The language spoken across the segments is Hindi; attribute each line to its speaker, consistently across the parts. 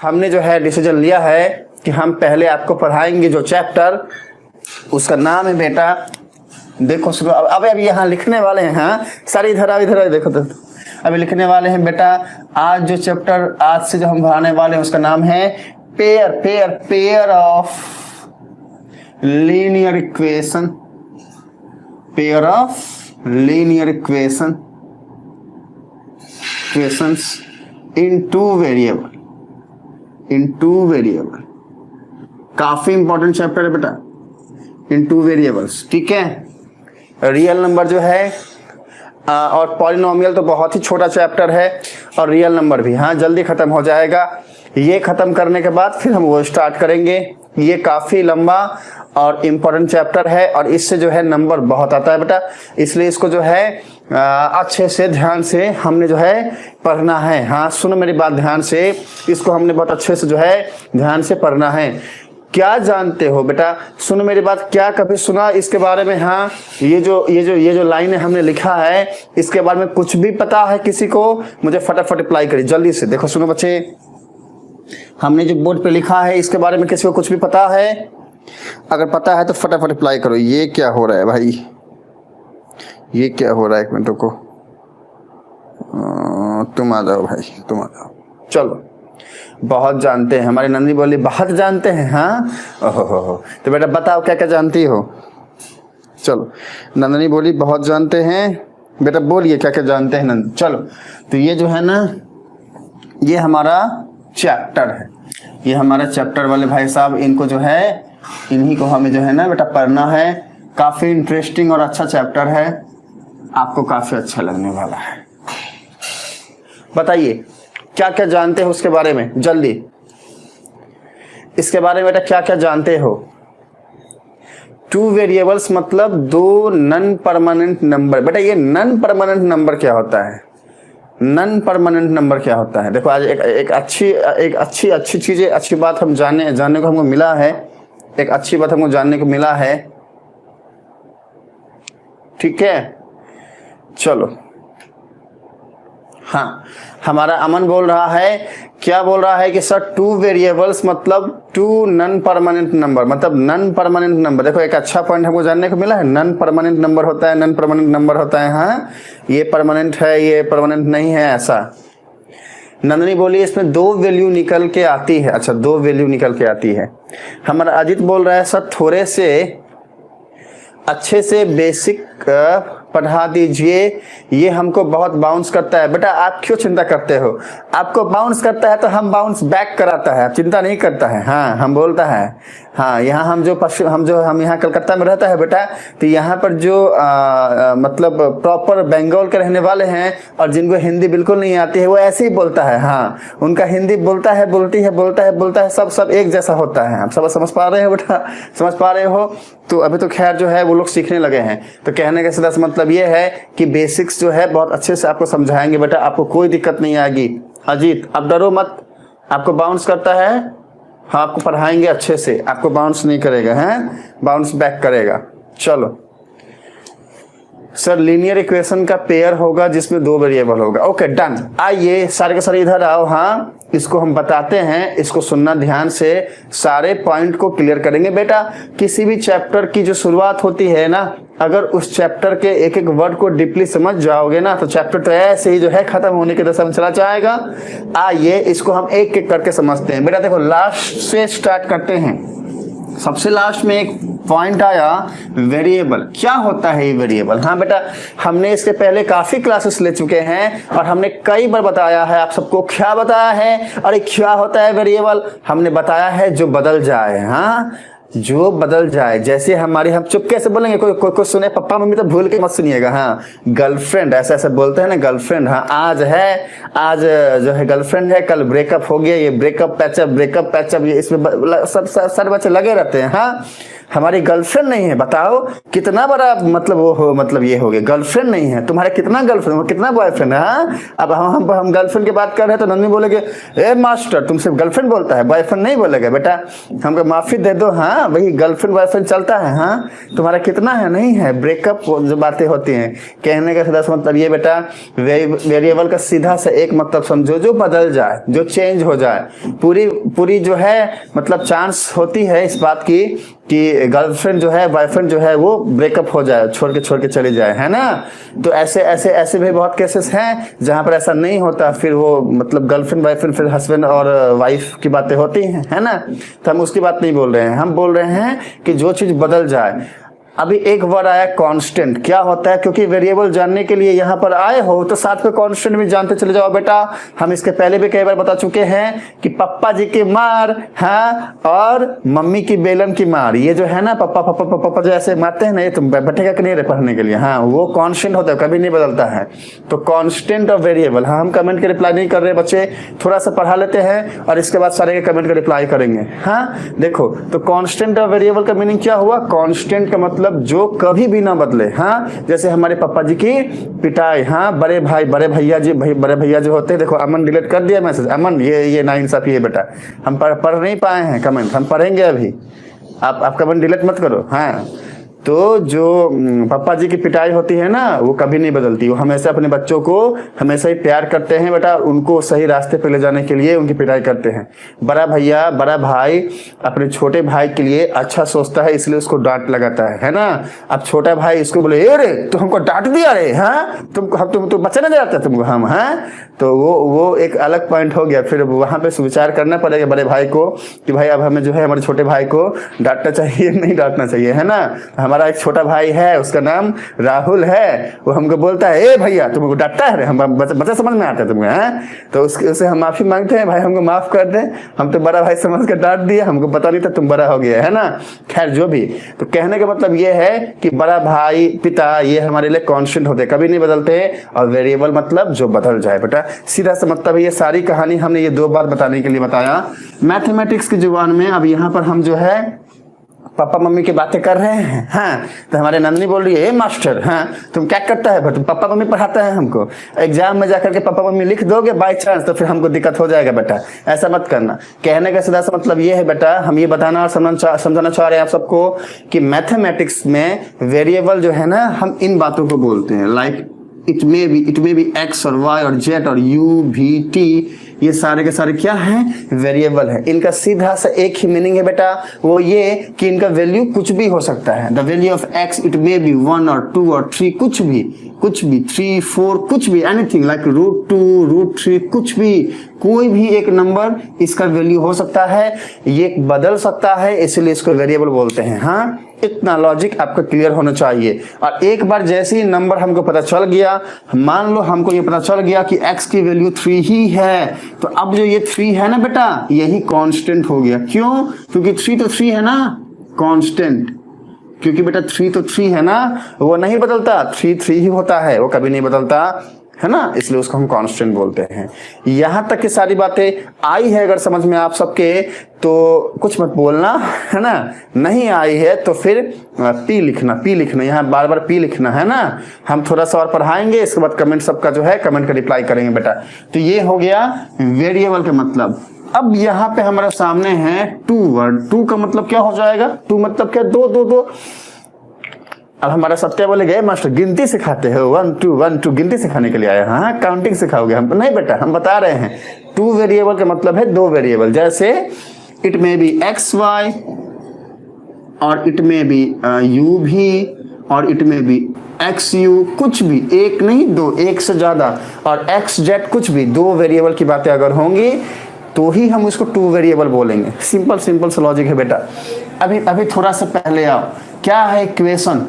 Speaker 1: हमने जो है डिसीजन लिया है कि हम पहले आपको पढ़ाएंगे जो चैप्टर, उसका नाम है बेटा, देखो सुनो, अब यहाँ लिखने वाले हैं, हाँ सारी इधर देखो तो अभी लिखने वाले हैं बेटा। आज जो चैप्टर आज से जो हम पढ़ाने वाले हैं उसका नाम है pair of linear equation, pair of linear equations in two variable. काफी इंपॉर्टेंट चैप्टर है बेटा, इन टू वेरिएबल्स, ठीक है। रियल नंबर जो है और पॉलिनोमियल तो बहुत ही छोटा चैप्टर है, और रियल नंबर भी हाँ जल्दी खत्म हो जाएगा। ये खत्म करने के बाद फिर हम वो स्टार्ट करेंगे। ये काफी लंबा और इम्पोर्टेंट चैप्टर है, और इससे जो है नंबर बहुत आता है बेटा, इसलिए इसको जो है अच्छे से ध्यान से हमने जो है पढ़ना है। हाँ सुनो मेरी बात ध्यान से, इसको हमने बहुत अच्छे से जो है ध्यान से पढ़ना है। क्या जानते हो बेटा, सुनो मेरी बात, क्या कभी सुना इसके बारे में? हाँ ये जो लाइन हमने लिखा है इसके बारे में कुछ भी पता है किसी को? मुझे फटाफट अप्लाई करिए जल्दी से। देखो सुनो बच्चे, हमने जो बोर्ड पे लिखा है इसके बारे में किसी को कुछ भी पता है? अगर पता है तो फटाफट अप्लाई करो। ये क्या हो रहा है भाई, ये क्या हो रहा है? एक मिनट को तुम आ जाओ भाई, तुम आ जाओ। चलो, बहुत जानते हैं, हमारी नंदी बोली बहुत जानते हैं। हाँ ओहो, तो बेटा बताओ क्या क्या जानती हो? चलो, नंदनी बोली बहुत जानते हैं, बेटा बोलिए क्या क्या जानते हैं नंद। चलो, तो ये जो है ना, ये हमारा चैप्टर है, ये हमारा चैप्टर वाले भाई साहब, इनको जो है इन्हीं को हमें जो है ना बेटा पढ़ना है। काफी इंटरेस्टिंग और अच्छा चैप्टर है, आपको काफी अच्छा लगने वाला है। बताइए क्या क्या जानते हो उसके बारे में जल्दी, इसके बारे में बेटा क्या क्या जानते हो? टू वेरिएबल्स मतलब दो नन परमानेंट नंबर। बेटा ये नन परमानेंट नंबर क्या होता है? नन परमानेंट नंबर क्या होता है? देखो आज एक अच्छी चीज, अच्छी बात हम जानने को हमको मिला है, एक अच्छी बात हमको जानने को मिला है, ठीक है। चलो, हाँ हमारा अमन बोल रहा है, क्या बोल रहा है कि सर टू वेरिएबल्स मतलब टू नन परमानेंट नंबर, मतलब नन परमानेंट नंबर। देखो एक अच्छा पॉइंट हमको जानने को मिला है, नन परमानेंट नंबर होता है, नन परमानेंट नंबर होता है। हाँ ये परमानेंट है, ये परमानेंट नहीं है, ऐसा। नंदनी बोली इसमें दो वैल्यू निकल के आती है। अच्छा, दो वैल्यू निकल के आती है। हमारा अजित बोल रहा है सर थोड़े से अच्छे से बेसिक पढ़ा दीजिए, ये हमको बहुत बाउंस करता है। बेटा आप क्यों चिंता करते हो? आपको बाउंस करता है तो हम बाउंस बैक कराता है, चिंता नहीं करता है। हाँ हम बोलता है, हाँ यहाँ हम यहाँ कलकत्ता में रहता है बेटा, तो यहाँ पर जो मतलब प्रॉपर बंगाल के रहने वाले हैं और जिनको हिंदी बिल्कुल नहीं आती है वो ऐसे ही बोलता है। हाँ उनका हिंदी बोलता है सब एक जैसा होता है। आप सब समझ पा रहे हो बेटा, समझ पा रहे हो? तो अभी तो खैर जो है वो लोग सीखने लगे हैं। तो कहने का सीधा मतलब ये है कि बेसिक्स जो है बहुत अच्छे से आपको समझाएंगे बेटा, आपको कोई दिक्कत नहीं आएगी। अजीत आप डरो मत, आपको बाउंस करता है, हाँ आपको पढ़ाएंगे अच्छे से, आपको बाउंस नहीं करेगा, हैं बाउंस बैक करेगा। चलो सर लीनियर इक्वेशन का पेयर होगा जिसमें दो वेरिएबल होगा। Okay done. आइए सारे के सारे इधर आओ। हाँ इसको हम बताते हैं, इसको सुनना ध्यान से, सारे पॉइंट को क्लियर करेंगे बेटा। किसी भी चैप्टर की जो शुरुआत होती है ना, अगर उस चैप्टर के एक एक वर्ड को डीपली समझ जाओगे ना तो चैप्टर तो ऐसे ही जो है खत्म होने की दशा में चला जाएगा। आइए इसको हम एक एक करके समझते हैं बेटा। देखो लास्ट से स्टार्ट करते हैं। सबसे लास्ट में एक पॉइंट आया वेरिएबल। क्या होता है ये वेरिएबल? हाँ बेटा हमने इसके पहले काफी क्लासेस ले चुके हैं और हमने कई बार बताया है आप सबको। क्या बताया है? अरे क्या होता है वेरिएबल? हमने बताया है जो बदल जाए। हाँ जो बदल जाए, जैसे हमारी, हम चुपके से बोलेंगे, कोई सुने पप्पा मम्मी तो भूल के मत सुनिएगा। हाँ गर्लफ्रेंड ऐसा ऐसा बोलते हैं ना, गर्लफ्रेंड। हाँ आज जो है गर्लफ्रेंड है, कल ब्रेकअप हो गया, ये ब्रेकअप पैचअप, ये इसमें सब सारे बच्चे लगे रहते हैं। हाँ हमारी गर्लफ्रेंड नहीं है, बताओ कितना बड़ा मतलब वो हो, मतलब ये हो गया, गर्लफ्रेंड नहीं है तुम्हारा, कितना गर्लफ्रेंड कितना बॉयफ्रेंड है। हाँ अब हम गर्लफ्रेंड की बात कर रहे हैं तो नंदनी बोलेगे ए मास्टर तुम सिर्फ गर्लफ्रेंड बोलता है, बॉयफ्रेंड नहीं बोलेगा। बेटा हमको माफी दे दो, हाँ वही गर्लफ्रेंड बॉयफ्रेंड चलता है। हाँ तुम्हारा कितना है, नहीं है, ब्रेकअप जो बातें होती हैं। कहने का सीधा मतलब ये बेटा, वेरिएबल का सीधा से एक मतलब समझो, जो बदल जाए, जो चेंज हो जाए, पूरी पूरी जो है मतलब चांस होती है इस बात की कि गर्लफ्रेंड जो है बॉयफ्रेंड जो है वो ब्रेकअप हो जाए, छोड़ के चले जाए, है ना। तो ऐसे ऐसे ऐसे भी बहुत केसेस हैं जहां पर ऐसा नहीं होता, फिर वो मतलब गर्लफ्रेंड बॉयफ्रेंड फिर हस्बैंड और वाइफ की बातें होती हैं, है ना। तो हम उसकी बात नहीं बोल रहे हैं, हम बोल रहे हैं कि जो चीज बदल जाए। अभी एक वर्ड आया कांस्टेंट, क्या होता है, क्योंकि वेरिएबल जानने के लिए यहाँ पर आए हो तो साथ में कांस्टेंट भी जानते चले जाओ बेटा। हम इसके पहले भी कई बार बता चुके हैं कि पप्पा जी की मार, हाँ, और मम्मी की बेलन की मार, ये जो है ना पप्पा पप्पा पप्पा पप्पा जो ऐसे मारते हैं ना, ये तुम बैठेगा कि नहीं रे पढ़ने के लिए, हाँ वो कांस्टेंट होता है, कभी नहीं बदलता है। तो कांस्टेंट और वेरिएबल, हाँ हम कमेंट के रिप्लाई नहीं कर रहे बच्चे, थोड़ा सा पढ़ा लेते हैं और इसके बाद सारे के कमेंट का रिप्लाई करेंगे। हाँ देखो, तो कांस्टेंट और वेरिएबल का मीनिंग क्या हुआ, कांस्टेंट का मतलब जो कभी भी ना बदले। हाँ जैसे हमारे पापा जी की पिटाई, हाँ बड़े भाई बड़े भैया जी बड़े भैया जो होते हैं, देखो अमन डिलीट कर दिया मैसेज, अमन ये नाइंसाफी है बेटा, हम पढ़ नहीं पाए हैं कमेंट, हम पढ़ेंगे अभी, आप कमेंट डिलीट मत करो। हाँ तो जो पापा जी की पिटाई होती है ना वो कभी नहीं बदलती, वो हमेशा अपने बच्चों को हमेशा ही प्यार करते हैं बेटा, उनको सही रास्ते पे ले जाने के लिए उनकी पिटाई करते हैं। बड़ा भैया बड़ा भाई अपने छोटे भाई के लिए अच्छा सोचता है, इसलिए उसको डांट लगाता है ना। अब छोटा भाई इसको बोले ए रे तो हमको डांट दिया रे, हाँ तुम बच्चा नहीं जाता तुमको हम, हाँ तो वो एक अलग पॉइंट हो गया। फिर वहां पे विचार करना पड़ेगा बड़े भाई को कि भाई अब हमें जो है हमारे छोटे भाई को डांटना चाहिए नहीं डांटना चाहिए, है ना। हमारा एक छोटा भाई है, उसका नाम राहुल है, वो हमको बोलता है ए भैया तुमको डांटता है, हम बच्चा समझ में आता है तुमको, हैं तो उससे हम माफी मांगते हैं, भाई हमको माफ कर दे, हम तो बड़ा भाई समझ कर डांट दिया, हमको पता नहीं था तुम बड़ा हो गया, है ना। खैर जो भी, तो कहने का मतलब ये है कि बड़ा भाई पिता ये हमारे लिए कांस्टेंट होते, कभी नहीं बदलते, और वेरिएबल मतलब जो बदल जाए बेटा, सीधा सा मतलब ये सारी कहानी हमने ये 2 बार बताने के लिए बताया मैथमेटिक्स की जुबान में। अब यहाँ पर हम जो है पापा मम्मी की बातें कर रहे हैं। हाँ तो हमारे नंदनी बोल रही है ए मास्टर, हाँ तुम क्या करता है, तुम पापा मम्मी पढ़ाता है हमको, एग्जाम में जाकर के पापा मम्मी लिख दोगे बाई चांस तो फिर हमको दिक्कत हो जाएगा बेटा, ऐसा मत करना। कहने का सीधा सा मतलब ये है बेटा, हम ये बताना और समझाना चाह रहे हैं आप सबको कि मैथमेटिक्स में वेरिएबल जो है ना, हम इन बातों को बोलते हैं, like it may be x और वाई और जेड और यू भी टी, ये सारे के सारे क्या हैं, वेरिएबल है। इनका सीधा सा एक ही मीनिंग है बेटा, वो ये कि इनका वैल्यू कुछ भी हो सकता है। The value of x it may B 1 और 2 और 3, कुछ भी 3 4 कुछ भी, एनीथिंग लाइक √2 √3 कुछ भी, कोई भी एक नंबर इसका वैल्यू हो सकता है, ये बदल सकता है, इसलिए इसको वेरिएबल बोलते हैं। हाँ इतना लॉजिक आपको क्लियर होना चाहिए। और एक बार जैसे ही नंबर हमको पता चल गया, मान लो हमको ये पता चल गया कि x की वैल्यू 3 ही है, तो अब जो ये 3 है ना बेटा, यही कांस्टेंट हो गया। क्यों? क्योंकि 3 तो 3 है ना, कांस्टेंट, क्योंकि बेटा 3 तो 3 है ना, वो नहीं बदलता, 3 ही होता है, वो कभी नहीं बदलता, है ना, इसलिए उसको हम कांस्टेंट बोलते हैं। यहां तक की सारी बातें आई है अगर समझ में आप सबके, तो कुछ मत बोलना, है ना। नहीं आई है तो फिर पी लिखना, यहाँ बार बार पी लिखना, है ना। हम थोड़ा सा और पढ़ाएंगे, इसके बाद कमेंट सबका जो है कमेंट का रिप्लाई करेंगे बेटा। तो ये हो गया वेरिएबल का मतलब। अब यहाँ पे हमारे सामने है 2 वर्ड। 2 का मतलब क्या हो जाएगा, 2 मतलब क्या, 2। अब हमारा सत्या बोलेगा मास्टर गिनती सिखाते हो, 1 2 गिनती सिखाने के लिए आया, हाँ काउंटिंग सिखाओगे हम? नहीं बेटा, हम बता रहे हैं 2 वेरिएबल का मतलब है 2 वेरिएबल। जैसे it may be X Y और इट मे बी यू भी और it may be X U, कुछ भी, एक नहीं 2, एक से ज्यादा, और एक्स जेड, कुछ भी 2 वेरिएबल की बातें अगर होंगी तो ही हम उसको 2 वेरिएबल बोलेंगे। सिंपल सा लॉजिक है बेटा। अभी थोड़ा सा पहले आओ, क्या है इक्वेशन,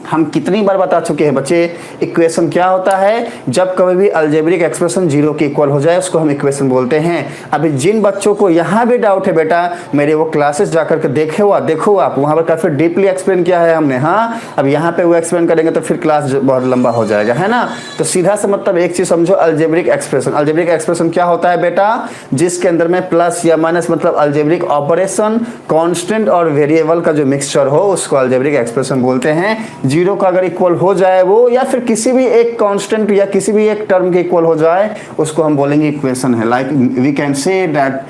Speaker 1: हम कितनी बार बता चुके हैं बच्चे, इक्वेशन क्या होता है, जब कभी भी अलजेब्रिक एक्सप्रेशन जीरो के इक्वल हो जाए उसको हम इक्वेशन बोलते हैं। अभी जिन बच्चों को यहाँ भी डाउट है बेटा, मेरे वो क्लासेस जाकर के देखो आप वहाँ पर काफ़ी डीपली एक्सप्लेन किया है हमने। हाँ, अब यहाँ पे वो एक्सप्लेन करेंगे तो फिर क्लास बहुत लंबा हो जाएगा, है ना। तो सीधा से मतलब एक चीज़ समझो, अलजेब्रिक एक्सप्रेशन, अलजेब्रिक एक्सप्रेशन क्या होता है बेटा, जिसके अंदर में प्लस या माइनस मतलब अलजेब्रिक ऑपरेशन, कांस्टेंट और वेरिएबल का जो मिक्सचर हो उसको अलजेब्रिक एक्सप्रेशन बोलते हैं। जीरो का अगर इक्वल हो जाए वो, या फिर किसी भी एक कांस्टेंट या किसी भी एक टर्म के इक्वल हो जाए उसको हम बोलेंगे इक्वेशन है। Like we can say that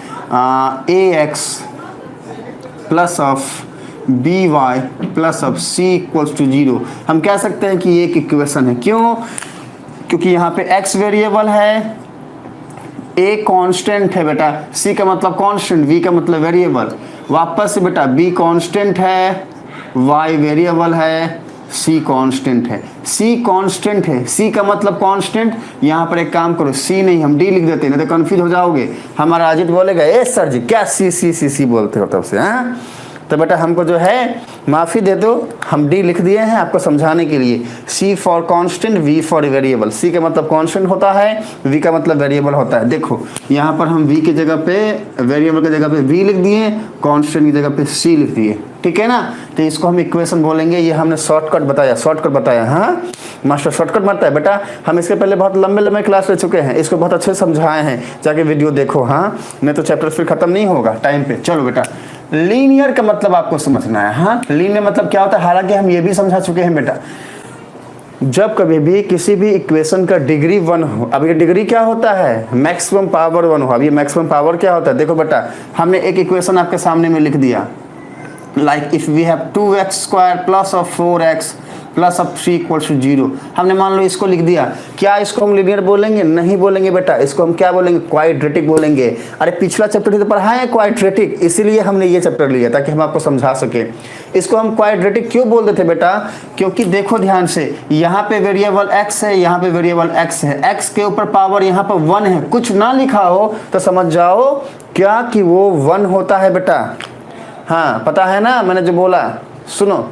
Speaker 1: ax plus of by plus of c equals to 0। हम कह सकते हैं कि ये एक इक्वेशन है। क्यों? क्योंकि यहाँ पे x वेरिएबल है, a कांस्टेंट है बेटा, c का मतलब कांस्टेंट, v का मतलब वेरिएबल, वापस से बेटा b कांस्टेंट है, y वेरिएबल है, c कांस्टेंट है। c कांस्टेंट है, c का मतलब कांस्टेंट। यहाँ पर एक काम करो, c नहीं हम d लिख देते हैं, नहीं तो कंफ्यूज हो जाओगे। हमारा अजित बोलेगा ए सर जी क्या c बोलते हो तब से, हैं? तो बेटा हमको जो है माफ़ी दे दो, हम डी लिख दिए हैं आपको समझाने के लिए। C for constant, V for variable. C का मतलब कांस्टेंट होता है, वी का मतलब वेरिएबल होता है। देखो यहाँ पर हम वी की जगह पे, वेरिएबल की जगह पे वी लिख दिए, कांस्टेंट की जगह पे सी लिख दिए, ठीक है ना। तो इसको हम इक्वेशन बोलेंगे। ये हमने शॉर्टकट बताया। हाँ, मास्टर शॉर्टकट मारता है बेटा। हम इसके पहले बहुत लंबे क्लास ले चुके हैं, इसको बहुत अच्छे से समझाए हैं, जाके वीडियो देखो। हाँ, नहीं तो चैप्टर फिर खत्म नहीं होगा टाइम पे। चलो बेटा, लीनियर का मतलब आपको समझना है। हाँ, लीनियर मतलब क्या होता है, हालांकि हम ये भी समझा चुके हैं बेटा। जब कभी भी किसी भी इक्वेशन का डिग्री 1 हो, अब ये डिग्री क्या होता है, मैक्सिमम पावर 1 हो। अब ये मैक्सिमम पावर क्या होता है, देखो बेटा हमने एक इक्वेशन आपके सामने में लिख दिया, like if we have 2x² plus of 4x plus of 3 equals to 0। हमने मान लो इसको लिख दिया। क्या इसको हम लीनियर बोलेंगे? नहीं बोलेंगे बेटा, इसको हम क्या बोलेंगे, क्वाड्रेटिक बोलेंगे। अरे पिछला चैप्टर तो पढ़ा है क्वाड्रेटिक, इसीलिए हमने ये चैप्टर लिया ताकि हम आपको समझा सके। इसको हम क्वाड्रेटिक क्यों बोलते थे बेटा, क्योंकि देखो ध्यान से, यहाँ पे वेरिएबल x है, यहाँ पे वेरिएबल x है, x के ऊपर पावर यहाँ पर 1 है। कुछ ना लिखा हो तो समझ जाओ क्या कि वो 1 होता है बेटा। हाँ, पता है ना मैंने जो बोला, सुनो,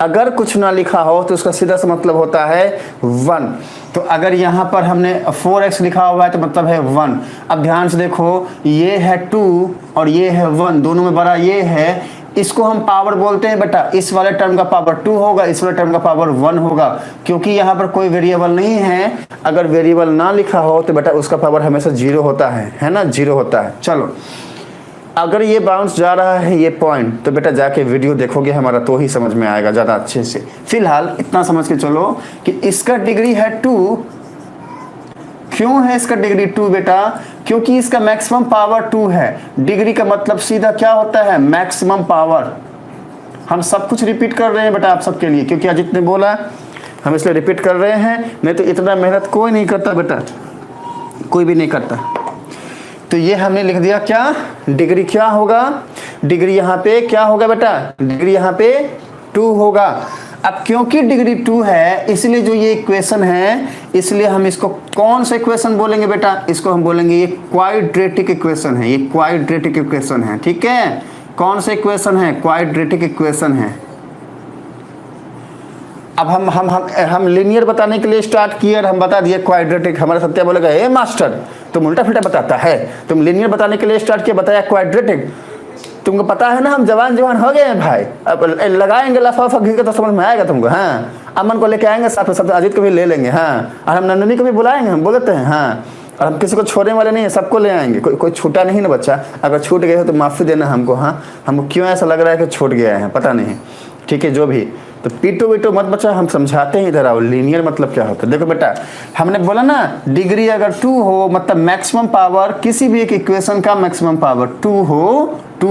Speaker 1: अगर कुछ ना लिखा हो तो उसका सीधा सा मतलब होता है 1। तो अगर यहाँ पर हमने 4x लिखा हुआ है तो मतलब है 1। अब ध्यान से देखो, ये है 2 और ये है 1, दोनों में बड़ा ये है, इसको हम पावर बोलते हैं बेटा। इस वाले टर्म का पावर 2 होगा, इस वाले टर्म का पावर 1 होगा, क्योंकि यहाँ पर कोई वेरिएबल नहीं है। अगर वेरिएबल ना लिखा हो तो बेटा उसका पावर हमेशा 0 होता है ना, 0 होता है। चलो, अगर ये बाउंस जा रहा है ये पॉइंट, तो बेटा जाके वीडियो देखोगे हमारा तो ही समझ में आएगा ज़्यादा अच्छे से। फिलहाल इतना समझ के चलो कि इसका डिग्री है 2। क्यों है इसका डिग्री 2 बेटा? क्योंकि इसका मैक्सिमम पावर 2 है। डिग्री का मतलब सीधा क्या होता है, मैक्सिमम पावर। हम सब कुछ रिपीट कर रहे हैं बेटा आप सबके लिए, क्योंकि अजित ने बोला, हम इसलिए रिपीट कर रहे हैं, नहीं तो इतना मेहनत कोई नहीं करता बेटा, कोई भी नहीं करता। तो ये हमने लिख दिया, क्या डिग्री क्या होगा, डिग्री यहाँ पे क्या होगा बेटा, डिग्री यहाँ पे 2 होगा। अब क्योंकि डिग्री 2 है इसलिए जो ये इक्वेशन है, इसलिए हम इसको कौन सा इक्वेशन बोलेंगे बेटा, इसको हम बोलेंगे ये क्वाड्रेटिक इक्वेशन है। ये क्वाड्रेटिक इक्वेशन है, ठीक है। कौन सा इक्वेशन है, क्वाड्रेटिक इक्वेशन है। अब हम लीनियर बताने के लिए स्टार्ट किए और हम बता दिए क्वाड्रेटिक। हमारा सत्या बोलेगा ए मास्टर तुम उल्टा फिल्टा बताता है, तुम लीनियर बताने के लिए स्टार्ट किया, बताया क्वाड्रेटिक। तुमको पता है ना हम जवान हो गए हैं भाई, अब लगाएंगे लफाफा घी का तो समझ में आएगा तुमको। हाँ, अमन को लेके आएंगे साथ में, सब अजीत को भी ले लेंगे। हाँ, और हम नंदनी को भी बुलाएंगे, हम बोलते हैं। हाँ, और हम किसी को छोड़ने वाले नहीं है, सबको ले आएंगे, कोई छूटा नहीं ना बच्चा। अगर छूट गए हो तो माफ़ी देना हमको। हाँ, हमको क्यों ऐसा लग रहा है कि छूट गया है पता नहीं, ठीक है। जो भी, तो पीटो वीटो मत बच्चा, हम समझाते हैं, इधर आओ। लीनियर मतलब क्या होता है, देखो बेटा हमने बोला ना, डिग्री अगर 2 हो मतलब मैक्सिमम पावर, किसी भी एक इक्वेशन का मैक्सिमम पावर 2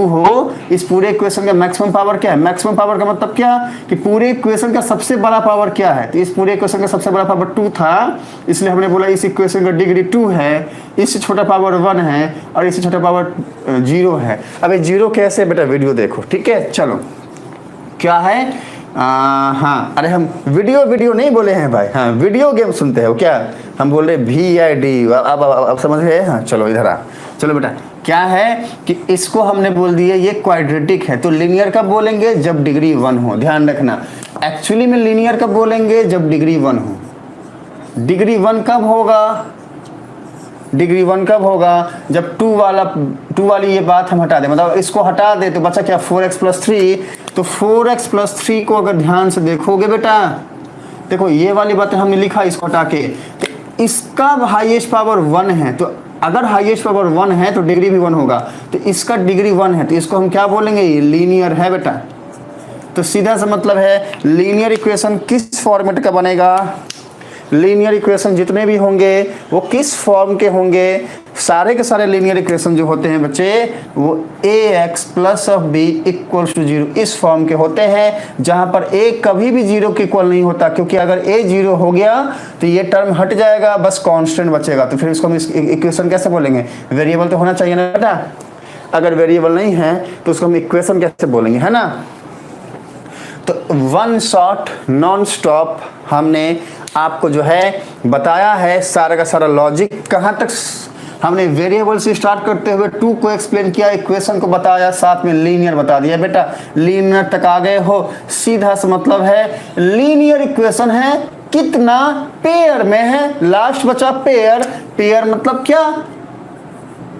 Speaker 1: हो, इस पूरे इक्वेशन का मैक्सिमम पावर क्या है, मैक्सिमम पावर का मतलब क्या कि पूरे इक्वेशन का सबसे बड़ा पावर क्या है। तो इस पूरे इक्वेशन का सबसे बड़ा पावर 2 था, इसलिए हमने बोला इस इक्वेशन का डिग्री 2 है, इससे छोटा पावर 1 है और इससे छोटा पावर 0 है। अब ये 0 कैसे बेटा, वीडियो देखो, ठीक है। चलो, क्या है, हाँ, अरे हम वीडियो नहीं बोले हैं भाई, हाँ वीडियो गेम सुनते हो क्या, हम बोल रहे VID। अब समझ गए। हाँ चलो इधर आ, चलो बेटा, क्या है कि इसको हमने बोल दिया ये क्वाड्रेटिक है, तो लीनियर कब बोलेंगे? जब डिग्री 1 हो। ध्यान रखना, एक्चुअली में लीनियर कब बोलेंगे? जब डिग्री 1 हो। डिग्री 1 कब होगा? डिग्री 1 कब होगा? जब 2 वाली ये बात हम हटा दें, मतलब इसको हटा दे तो बचा क्या? 4x + 3। तो 4x + 3 को अगर ध्यान से देखोगे बेटा, देखो ये वाली बातें हमने लिखा इसको हटा के, तो इसका हाईएस्ट पावर 1 है, तो अगर हाईएस्ट पावर 1 है तो डिग्री भी 1 होगा, तो इसका डिग्री 1 है, तो इसको हम क्या बोलेंगे? ये लीनियर है बेटा। तो सीधा सा मतलब है लीनियर इक्वेशन किस फॉर्मेट का बनेगा? लीनियर इक्वेशन जितने भी होंगे वो किस फॉर्म के होंगे? सारे के सारे लीनियर इक्वेशन जो होते हैं बच्चे, वो ax + b = 0 इस फॉर्म के होते हैं, जहां पर a कभी भी 0 के इक्वल नहीं होता, क्योंकि अगर a 0 हो गया तो ये टर्म हट जाएगा, बस कांस्टेंट बचेगा। तो फिर इसको हम इक्वेशन कैसे बोलेंगे? वेरिएबल तो होना चाहिए ना बेटा। अगर वेरिएबल नहीं है तो उसको हम इक्वेशन कैसे बोलेंगे, है ना? तो वन शॉट नॉन स्टॉप हमने आपको जो है बताया है सारा का सारा लॉजिक। कहाँ तक हमने वेरिएबल से स्टार्ट करते हुए 2 को एक्सप्लेन किया, इक्वेशन को बताया, साथ में लीनियर बता दिया। बेटा लीनियर तक आ गए हो, सीधा सा मतलब है लीनियर इक्वेशन है कितना? पेयर में है। लास्ट बचा पेयर। पेयर मतलब क्या?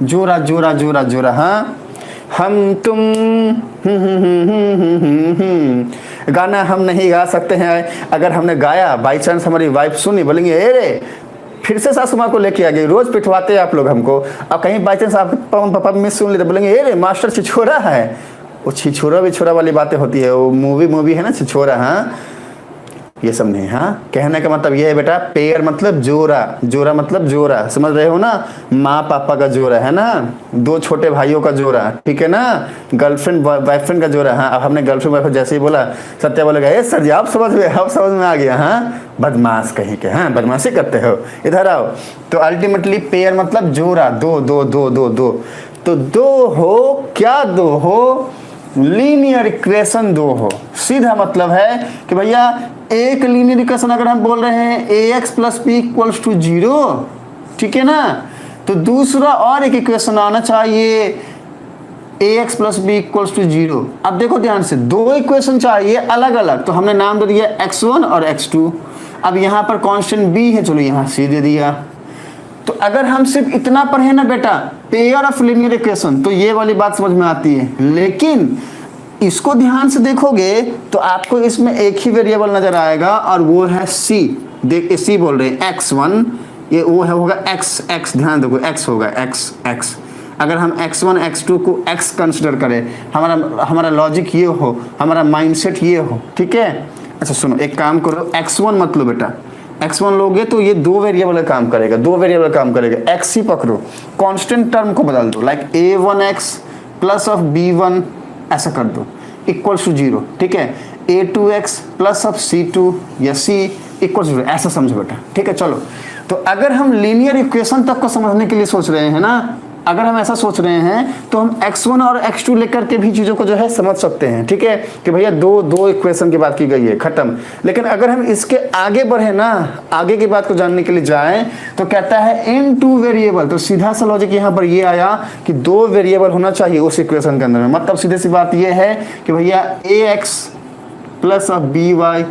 Speaker 1: जोड़ा जोड़ा जोड़ा जोड़ा। हाँ, हम तुम गाना हम नहीं गा सकते हैं, अगर हमने गाया बाई चांस हमारी वाइफ सुनी, बोलेंगे अरे फिर से सासू माँ को लेके आ गई, रोज पिटवाते हैं आप लोग हमको। अब कहीं बाई चांस आपके पापा मिस सुन लेते, बोलेंगे अरे मास्टर छिछोरा है। वो छिछोरा बिछोरा वाली बातें होती है, वो मूवी है ना छिछोरा। हाँ, ये सब नहीं। हाँ, कहने का मतलब ये है बेटा, पेयर मतलब जोड़ा, जोड़ा मतलब जोड़ा, समझ रहे हो ना? माँ पापा का जोड़ा है ना, 2 छोटे भाइयों का जोड़ा, ठीक है ना? गर्लफ्रेंड बॉयफ्रेंड का जोड़ा। हाँ, अब हमने गर्लफ्रेंड बॉयफ्रेंड जैसे ही बोला, सत्या बोलेगा ए सर जी आप समझ में आ गया। हाँ, बदमाश कहीं के, हाँ बदमाशी करते हो, इधर आओ। तो अल्टीमेटली पेयर मतलब जोड़ा, 2 2 2 2 2। तो 2 हो क्या? 2 हो लीनियर इक्वेशन 2 हो। सीधा मतलब है कि भैया एक लीनियर इक्वेशन अगर हम बोल रहे हैं ax + b = 0, ठीक है ना? तो दूसरा और एक इक्वेशन आना चाहिए ax + b = 0। अब देखो ध्यान से, 2 इक्वेशन चाहिए अलग अलग, तो हमने नाम दे दिया x1 और x2। अब यहाँ पर कांस्टेंट b है, चलो यहाँ c दे दिया। तो अगर हम सिर्फ इतना पढ़े ना बेटा, पेयर ऑफ लीनियर इक्वेशन, तो ये वाली बात समझ में आती है। लेकिन इसको ध्यान से देखोगे तो आपको इसमें एक ही वेरिएबल नजर आएगा, और वो है c। देख c बोल रहे हैं x1, ये वो है होगा x। ध्यान देखो x होगा x। अगर हम x1 x2 को x कंसिडर करें, हमारा लॉजिक ये हो, हमारा माइंडसेट ये हो, ठीक है? अच्छा सुनो, एक काम करो, x1 मत लो बेटा, x1 लोगे तो ये 2 वेरिएबल का काम करेगा, 2 वेरिएबल काम करेगा। x ही पकड़ो, कांस्टेंट टर्म को बदल दो, लाइक a1x + b1 ऐसा कर दो = 0, ठीक है? a2x + c2 या c = 0 ऐसा समझो बेटा, ठीक है? चलो, तो अगर हम लीनियर इक्वेशन तक को समझने के लिए सोच रहे हैं ना, अगर हम ऐसा सोच रहे हैं तो हम x1 और x2 लेकर के भी चीज़ों को जो है समझ सकते हैं, ठीक है? कि भैया 2 इक्वेशन की बात की गई है, खत्म। लेकिन अगर हम इसके आगे बढ़े ना, आगे की बात को जानने के लिए जाएं, तो कहता है इन 2 वेरिएबल। तो सीधा सा लॉजिक यहाँ पर ये आया कि 2 वेरिएबल होना चाहिए उस इक्वेशन के अंदर में। मतलब सीधी सी बात ये है कि भैया ax + by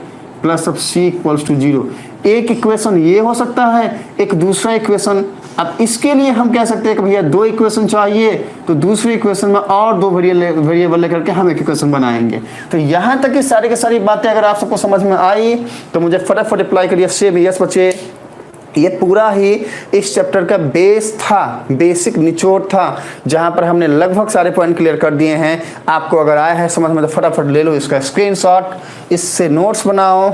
Speaker 1: + c = 0। एक इक्वेशन ये हो सकता है, एक दूसरा इक्वेशन। अब इसके लिए हम कह सकते हैं कि भैया 2 इक्वेशन चाहिए, तो दूसरी इक्वेशन में और 2 वेरिएबल लेकर के हम एक इक्वेशन बनाएंगे। तो यहाँ तक की सारी की सारी बातें अगर आप सबको समझ में आई तो मुझे फटाफट अप्लाई करिए। सेव यस बच्चे, ये पूरा ही इस चैप्टर का बेस था, बेसिक निचोड़ था, जहाँ पर हमने लगभग सारे पॉइंट क्लियर कर दिए हैं। आपको अगर आया है समझ में तो फटाफट ले लो इसका स्क्रीनशॉट, इससे नोट्स बनाओ,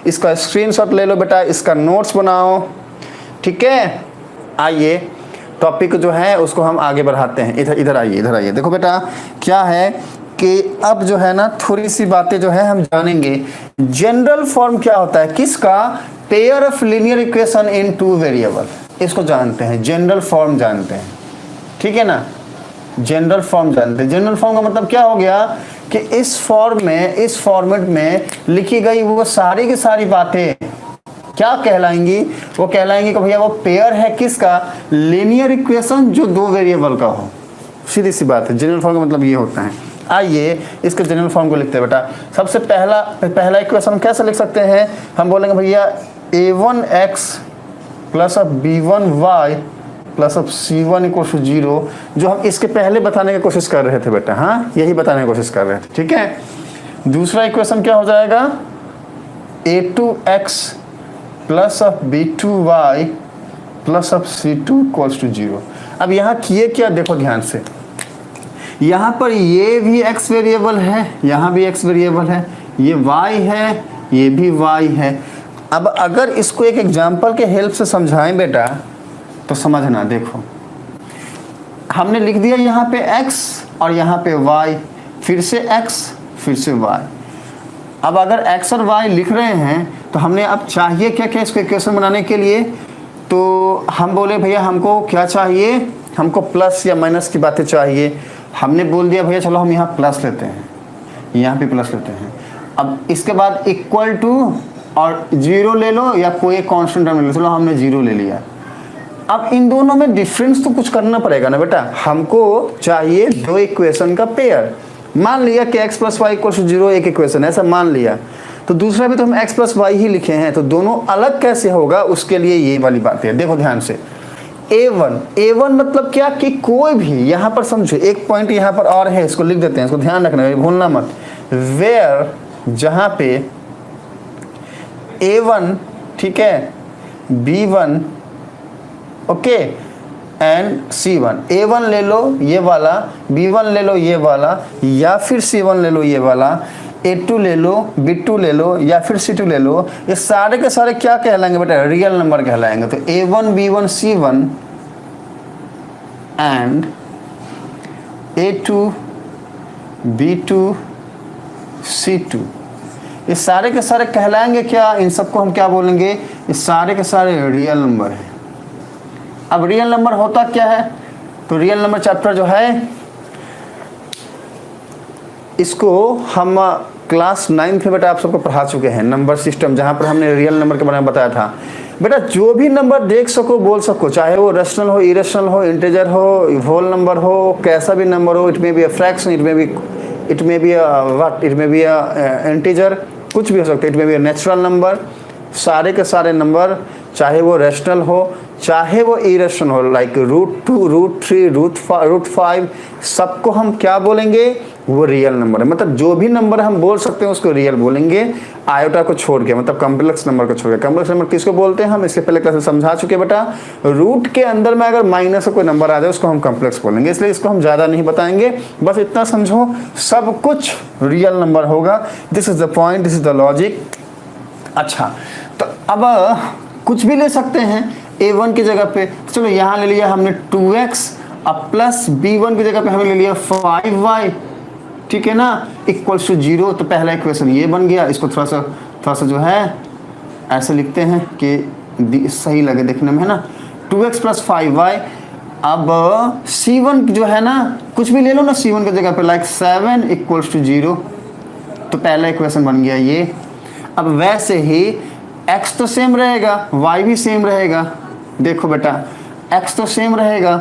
Speaker 1: इसका स्क्रीनशॉट ले लो बेटा, इसका नोट्स बनाओ, ठीक है? आइए टॉपिक जो है उसको हम आगे बढ़ाते हैं। इधर आइए। देखो बेटा क्या है कि अब जो है ना थोड़ी सी बातें जो है हम जानेंगे। जनरल फॉर्म क्या होता है किसका? Pair of linear equation in 2 variable, इसको जानते हैं, जनरल फॉर्म जानते हैं, ठीक है ना? जनरल फॉर्म जानते हैं। जनरल फॉर्म का मतलब क्या हो गया कि इस फॉर्म में, इस फॉर्मेट में लिखी गई वो सारी की सारी बातें क्या कहलाएंगी? वो कहलाएंगी कि भैया वो पेयर है किसका? लीनियर इक्वेशन जो दो वेरिएबल का हो। सीधी सी बात है, जनरल फॉर्म का मतलब ये होता है। आइए इसके जनरल फॉर्म को लिखते हैं बेटा। सबसे पहला इक्वेशन हम कैसे लिख सकते हैं? हम बोलेंगे भैया a1x plus of b1y plus of c1 equal to 0, जो हम इसके पहले बताने की कोशिश कर रहे थे बेटा। हाँ, यही बताने की कोशिश कर रहे थे, ठीक है। दूसरा इक्वेशन क्या हो जाएगा? a2x plus of b2y plus of c2 equals to 0। अब यहाँ किए क्या, देखो ध्यान से, यहाँ पर ये भी x वेरिएबल है, यहाँ भी x वेरिएबल है, ये y है, ये भी y है। अब अगर इसको एक एग्जाम्पल के हेल्प से समझाएं बेटा तो समझना। देखो हमने लिख दिया यहाँ पे x और यहाँ पे y, फिर से x फिर से y। अब अगर x और y लिख रहे हैं तो हमने अब चाहिए क्या क्या इसको इक्वेशन बनाने के लिए? तो हम बोले भैया हमको क्या चाहिए? हमको प्लस या माइनस की बातें चाहिए। हमने बोल दिया भैया चलो हम यहाँ प्लस लेते हैं, यहाँ पे प्लस लेते हैं। अब इसके बाद इक्वल टू और 0 ले लो या कोई कांस्टेंट टर्म ले लो। चलो हमने 0 ले लिया। अब इन दोनों में डिफरेंस तो कुछ करना पड़ेगा ना बेटा। हमको चाहिए दो इक्वेशन का पेयर। मान लिया कि x plus Y equal to 0 एक इक्वेशन है, ऐसा मान लिया। तो दूसरा भी तो हम x प्लस वाई ही लिखे हैं, तो दोनों अलग कैसे होगा उसके लिए ये वाली बात है। देखो ध्यान से, a1 मतलब क्या कि कोई भी, यहाँ पर समझो एक पॉइंट यहाँ पर और है, इसको लिख देते हैं, इसको ध्यान रखना, भूलना मत। वेयर जहाँ पे a1 ठीक है, b1 okay and c1, a1 ले लो ये वाला, b1 ले लो ये वाला, या फिर c1 ले लो ये वाला, a2 ले लो, b2 ले लो, या फिर c2 ले लो। ये सारे के सारे क्या कहलाएंगे बेटा? रियल नंबर कहलाएंगे। तो a1 b1 c1 and a2 b2 c2, ये सारे के सारे कहलाएंगे क्या? इन सबको हम क्या बोलेंगे? ये सारे के सारे रियल नंबर हैं। अब रियल नंबर होता क्या है? तो रियल नंबर चैप्टर जो है इसको हम क्लास 9 में बेटा आप सबको पढ़ा चुके हैं, नंबर सिस्टम, जहाँ पर हमने रियल नंबर के बारे में बताया था। बेटा जो भी नंबर देख सको बोल सको, चाहे वो रेशनल हो, इरेशनल हो, इंटीजर हो, होल नंबर हो, कैसा भी नंबर हो, it may be a fraction, it may B integer, कुछ भी हो सकता है, it may B natural number. सारे के सारे नंबर, चाहे वो रेशनल हो चाहे वो इरेशनल हो, लाइक √2 √3 √5, सबको हम क्या बोलेंगे? वो रियल नंबर है। मतलब जो भी नंबर हम बोल सकते हैं उसको रियल बोलेंगे, आयोटा को छोड़ के, मतलब कॉम्प्लेक्स नंबर को छोड़ के। कॉम्प्लेक्स नंबर किसको बोलते हैं? हम इसके पहले क्लास में समझा चुके बेटा। रूट के अंदर में अगर माइनस का कोई नंबर आ जाए उसको हम कॉम्प्लेक्स बोलेंगे, इसलिए इसको हम ज़्यादा नहीं बताएंगे। बस इतना समझो, सब कुछ रियल नंबर होगा। This is the point, this is the logic. अच्छा, तो अब कुछ भी ले सकते हैं a1 की जगह पे। चलो यहाँ ले लिया हमने 2x, अब प्लस b1 की जगह पे हमने ले लिया 5y, ठीक है ना, इक्वल्स टू 0। तो पहला इक्वेशन ये बन गया। इसको थोड़ा सा जो है ऐसे लिखते हैं कि सही लगे देखने में, है ना। 2x plus 5y। अब c1 जो है ना, कुछ भी ले लो ना c1 की जगह पे, लाइक 7 इक्वल्स टू 0। तो पहला इक्वेशन बन गया ये। अब वैसे ही x तो सेम रहेगा, y भी सेम रहेगा। देखो बेटा, x तो सेम रहेगा,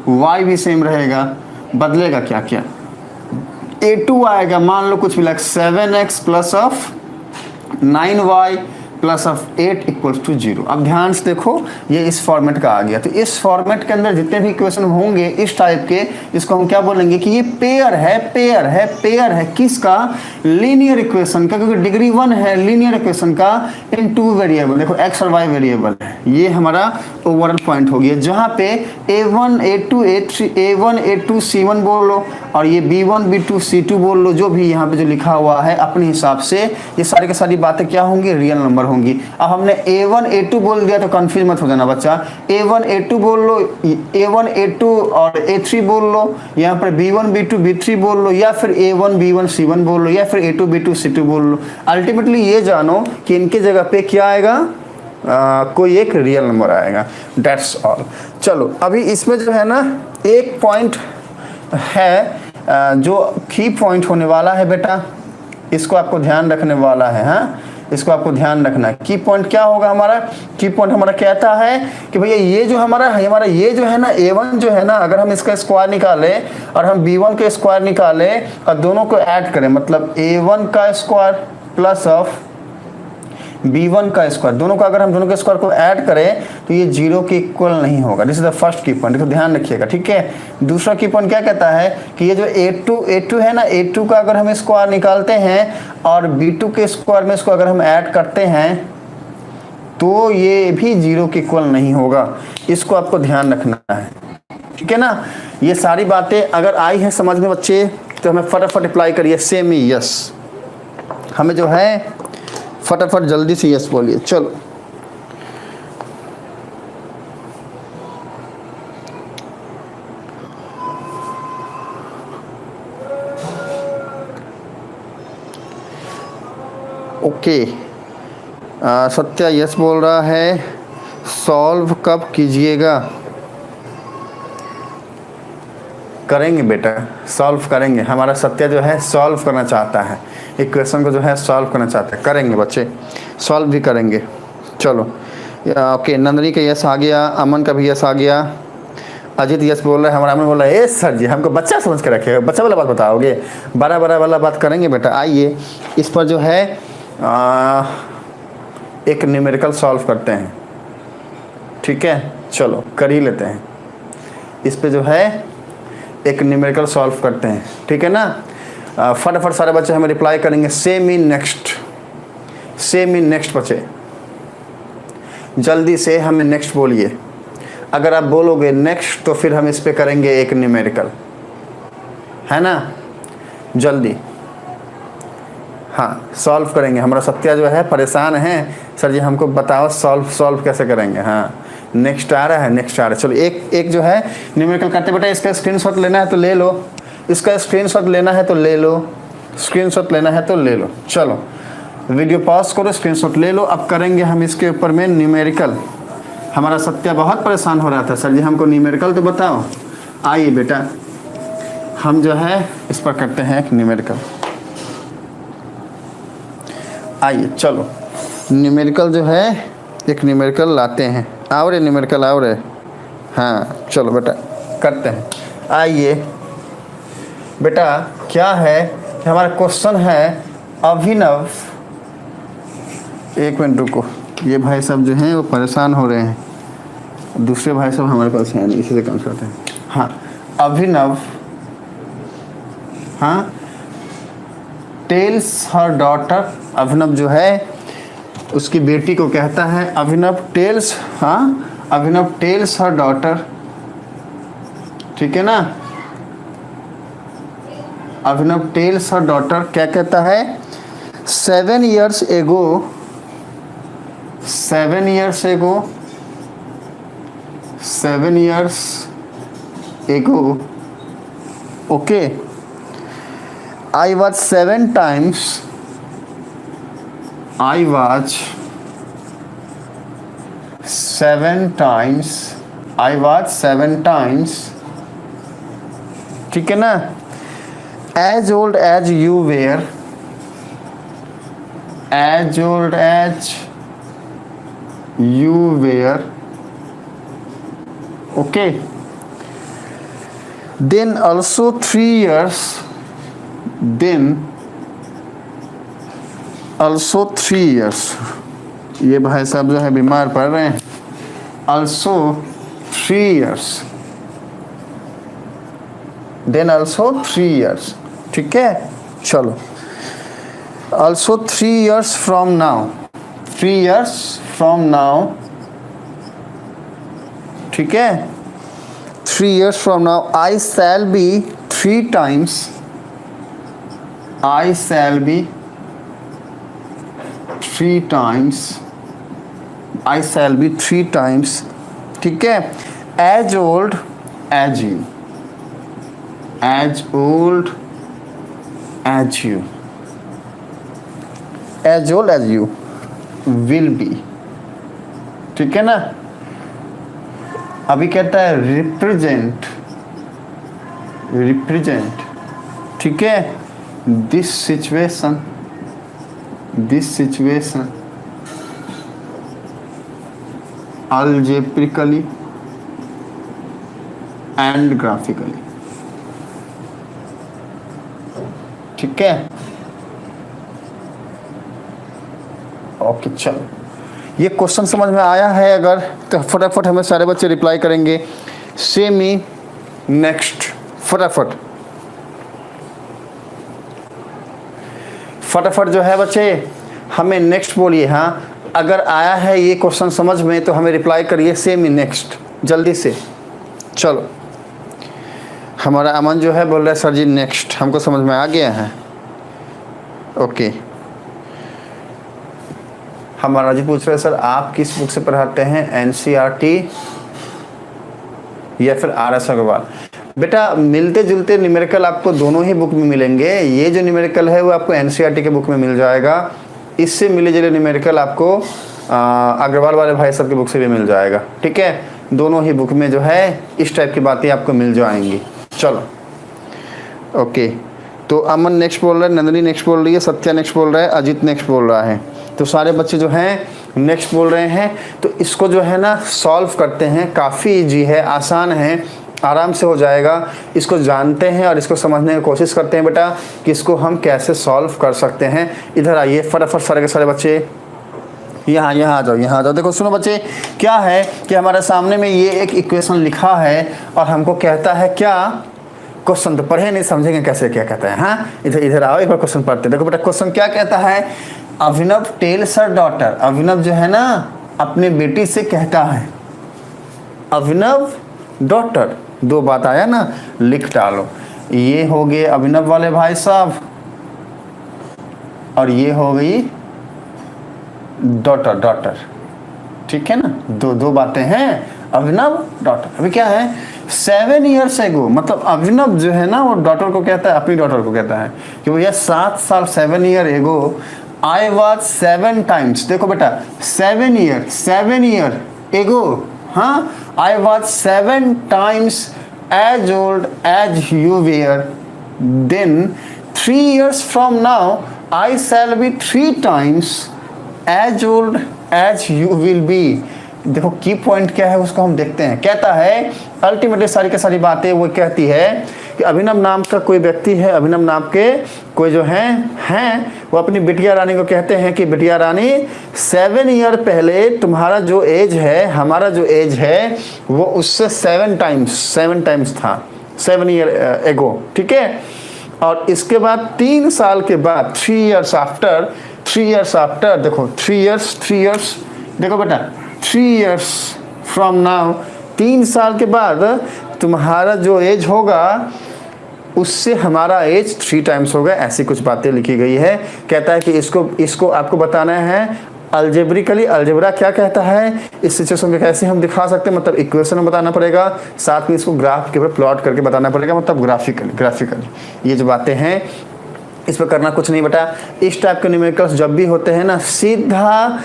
Speaker 1: y भी सेम रहेगा, बदलेगा क्या क्या? a2 आएगा, मान लो कुछ भी, like 7x plus of 9y plus of 8 equals to 0। अब ध्यान से देखो, ये इस फॉर्मेट का आ गया। तो इस फॉर्मेट के अंदर जितने भी इक्वेशन होंगे इस टाइप के, इसको हम क्या बोलेंगे कि ये पेयर है किसका? लीनियर इक्वेशन का, क्योंकि डिग्री 1 है लीनियर इक्वेशन का इन 2 वेरिएबल। देखो x और y वेरिएबल है, ये हमारा ओवरऑल पॉइंट हो गया। जहाँ पे a1 a2 c1 बोल लो, और ये b1 b2 c2 बोल लो, जो भी यहाँ पे जो लिखा हुआ है अपने हिसाब से, ये सारी की सारी बातें क्या होंगी? रियल नंबर होंगी। अब हमने a1 a2 बोल दिया तो कंफ्यूज मत हो जाना बच्चा। a1 a2 बोल लो, a1 a2 और a3 बोल लो, यहाँ पर b1 b2 b3 बोल लो, या फिर a1 b1 c1 बोल लो, या फिर a2 b2 c2 बोल लो। अल्टीमेटली ये जानो कि इनके जगह पे क्या आएगा? कोई एक रियल नंबर आएगा। That's all. चलो अभी इसमें जो है ना एक पॉइंट है जो की पॉइंट होने वाला है बेटा, इसको आपको ध्यान रखने वाला है। हाँ, इसको आपको ध्यान रखना है। की पॉइंट क्या होगा हमारा, की पॉइंट हमारा कहता है कि भैया ये जो हमारा ये जो है ना a1 जो है ना, अगर हम इसका स्क्वायर निकालें और हम b1 का स्क्वायर निकालें और दोनों को ऐड करें, मतलब a1 का स्क्वायर प्लस ऑफ b1 का स्क्वायर, दोनों का अगर हम दोनों के स्क्वायर को ऐड करें तो ये 0 के इक्वल नहीं होगा। दिस इज द फर्स्ट की पॉइंट, इसको ध्यान रखिएगा, ठीक है। दूसरा की पॉइंट क्या कहता है कि ये जो a2 है ना, a2 का अगर हम स्क्वायर निकालते हैं और b2 के स्क्वायर में इसको अगर हम ऐड करते हैं तो ये भी 0 के इक्वल नहीं होगा। इसको आपको ध्यान रखना है, ठीक है ना। ये सारी बातें अगर आई हैं समझ में बच्चे तो हमें फटाफट अप्लाई करिए। सेम ही यस, हमें जो है फटाफट जल्दी से यस बोलिए। चलो ओके, सत्या यस बोल रहा है। सॉल्व कब कीजिएगा? करेंगे बेटा, सॉल्व करेंगे। हमारा सत्या जो है सॉल्व करना चाहता है, इक्वेशन को जो है सॉल्व करना चाहता है। करेंगे बच्चे, सॉल्व भी करेंगे। चलो ओके, नंदनी का यस आ गया, अमन का भी यस आ गया, अजीत यस बोल रहा है, हमारा अमन बोल रहा है ए सर जी हमको बच्चा समझ के रखे, बच्चा वाला बात बताओगे, बड़ा बड़ा वाला बात करेंगे बेटा। आइए इस पर जो है एक न्यूमेरिकल सॉल्व करते हैं, ठीक है। चलो कर ही लेते हैं, इस पे जो है एक न्यूमेरिकल सॉल्व करते हैं, ठीक है ना। फटाफट सारे बच्चे हमें रिप्लाई करेंगे same in next, same in next बच्चे जल्दी से हमें नेक्स्ट बोलिए। अगर आप बोलोगे नेक्स्ट तो फिर हम इस पे करेंगे एक न्यूमेरिकल, है ना, जल्दी। हाँ सॉल्व करेंगे। हमारा सत्या जो है परेशान है, सर जी हमको बताओ सॉल्व कैसे करेंगे। हाँ नेक्स्ट आ रहा है, नेक्स्ट आ रहा है। चलो एक जो है न्यूमेरिकल करते बेटा, इसका स्क्रीनशॉट लेना है तो ले लो, इसका स्क्रीनशॉट लेना है तो ले लो, स्क्रीनशॉट लेना है तो ले लो। चलो वीडियो पॉज करो, स्क्रीनशॉट ले लो। अब करेंगे हम इसके ऊपर में न्यूमेरिकल। हमारा सत्या बहुत परेशान हो रहा था, सर जी हमको न्यूमेरिकल तो बताओ। आइए बेटा हम जो है इस पर करते हैं एक न्यूमेरिकल। आइए चलो न्यूमेरिकल जो है एक न्यूमेरिकल लाते हैं। आओ रे न्यूमेरिकल आओ रे। हाँ चलो बेटा करते हैं। आइए बेटा क्या है कि हमारा क्वेश्चन है अभिनव, एक मिनट रुको, ये भाई साहब जो हैं वो परेशान हो रहे हैं, दूसरे भाई साहब हमारे पास हैं नहीं, इसी से काम करते हैं। हाँ अभिनव, हाँ टेल्स हर डॉटर, अभिनव जो है उसकी बेटी को कहता है अभिनव टेल्स, हाँ अभिनव टेल्स हर डॉटर, ठीक है ना। अभिनव टेल्स हर डॉटर क्या कहता है, 7 years ago, 7 years ago, 7 years ago, okay, I was 7 times, I was 7 times, I was 7 times, ठीक है ना। As old as you were, as old as you were, okay. Then also 3 years, then also 3 years, ये भाई साहब जो है बीमार पड़ रहे हैं। Also 3 years, then also 3 years, ठीक है। चलो also 3 years from now, 3 years from now, ठीक है। 3 years from now I shall be 3 times, I shall be 3 times, I shall be 3 times, ठीक है। as old as you, as old as you, as old as you will be, ठीक है ना। अभी कहता है रिप्रेजेंट, रिप्रेजेंट, ठीक है, this situation, this situation algebraically and graphically. ठीक है, ओके चलो, ये क्वेश्चन समझ में आया है अगर तो फटाफट हमें सारे बच्चे रिप्लाई करेंगे। सेमी नेक्स्ट, फटाफट फटाफट जो है बच्चे हमें नेक्स्ट बोलिए। हाँ, अगर आया है ये क्वेश्चन समझ में तो हमें रिप्लाई करिए सेमी नेक्स्ट जल्दी से। चलो, हमारा अमन जो है बोल रहा है सर जी नेक्स्ट, हमको समझ में आ गया है। ओके, हमारा जी पूछ रहे हैं सर आप किस बुक से पढ़ाते हैं, एनसीईआरटी या फिर आर.एस. अग्रवाल? बेटा मिलते जुलते न्यूमेरिकल आपको दोनों ही बुक में मिलेंगे। ये जो न्यूमेरिकल है वो आपको एनसीईआरटी के बुक में मिल जाएगा, इससे मिले जुले न्यूमेरिकल आपको अग्रवाल वाले भाई साहब की बुक से भी मिल जाएगा। ठीक है, दोनों ही बुक में जो है इस टाइप की बातें आपको मिल जाएंगी। चलो ओके, तो अमन नेक्स्ट बोल रहा है, नंदिनी नेक्स्ट बोल रही है, सत्या नेक्स्ट बोल रहा है, अजीत नेक्स्ट बोल रहा है। तो सारे बच्चे जो हैं नेक्स्ट बोल रहे हैं। तो इसको जो है ना सॉल्व करते हैं, काफ़ी इजी है, आसान है, आराम से हो जाएगा। इसको जानते हैं और इसको समझने की कोशिश करते हैं बेटा कि इसको हम कैसे सॉल्व कर सकते हैं। इधर आइए फटाफट सारे के सारे बच्चे, यहाँ आ जाओ, यहाँ आ जाओ। देखो सुनो बच्चे, क्या है कि हमारे सामने में ये एक इक्वेशन लिखा है और हमको कहता है क्या, क्वेश्चन तो पढ़े नहीं समझेंगे कैसे क्या कहता है। हाँ, इधर आओ एक बार क्वेश्चन पढ़ते। देखो बेटा क्वेश्चन क्या कहता है, अभिनव टेल्स हर डॉटर। अभिनव जो है ना अपने बेटी से कहता है, अभिनव डॉटर, दो बात आया ना, लिख डालो। ये हो गए अभिनव वाले भाई साहब और ये हो गई डॉटर। ठीक है ना, दो बातें हैं, अभिनव डॉटर। अभी क्या है, 7 years ago, मतलब अभिनव जो है ना वो डॉटर को कहता है, अपनी डॉटर को कहता है कि भैया 7 साल 7 year ago I was 7 times। देखो बेटा 7 year ago, हाँ, I was 7 times as old as you were then। 3 years from now I shall be 3 times as old as you will be। देखो की पॉइंट क्या है उसको हम देखते हैं। कहता है अल्टीमेटली सारी की सारी बातें वो कहती है कि अभिनव नाम का कोई व्यक्ति है, अभिनव नाम के कोई जो हैं वो अपनी बिटिया रानी को कहते हैं कि बिटिया रानी 7 ईयर पहले तुम्हारा जो एज है, हमारा जो एज है वो उससे 7 टाइम्स था, 7 ईयर एगो। ठीक है, और इसके बाद 3 साल के बाद 3 years आफ्टर देखो 3 years देखो बेटा 3 years फ्रॉम नाउ, 3 साल के बाद तुम्हारा जो एज होगा उससे हमारा एज 3 टाइम्स होगा। ऐसी कुछ बातें लिखी गई है। कहता है कि इसको आपको बताना है अल्जेब्रिकली। अलजेब्रा क्या कहता है, इस सिचुएशन में कैसे हम दिखा सकते हैं, मतलब इक्वेशन में बताना पड़ेगा, साथ में इसको ग्राफ के ऊपर प्लॉट करके बताना पड़ेगा, मतलब ग्राफिकली। ये जो बातें हैं इस पर करना कुछ नहीं बेटा। इस टाइप के न्यूमेरिकल्स जब भी होते हैं ना, सीधा